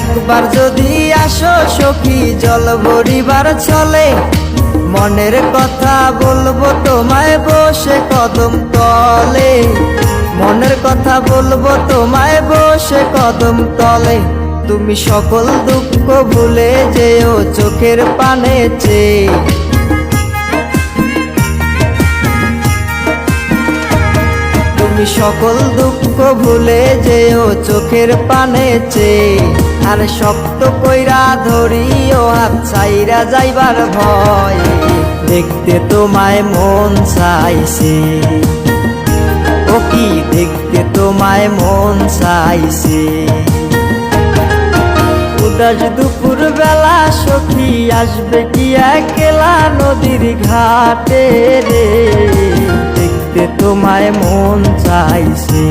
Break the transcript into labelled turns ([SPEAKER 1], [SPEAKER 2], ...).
[SPEAKER 1] একবার যদি আসো সখী জল ভরিবার চলে, মনের কথা বলবো তোমায় বসে কদম তলে। মনের কথা বলবো তোমায় বসে কদম তলে। তুমি সকল দুঃখ ভুলে যেও চোখের পানে চেয়ে। তুমি সকল দুঃখ ভুলে যেও চোখের পানে চেয়ে। আর শক্ত কইরা ধরিও হাত ছাইরা যাইবার ভয়, দেখতে তোমায় মন চাইছে। ও কি দেখতে তোমায় মন চাইছে। উদাস দুপুর বেলা সখী আসবে কি একলা নদীর ঘাটে রে, দেখতে তোমায় মন চাইছে।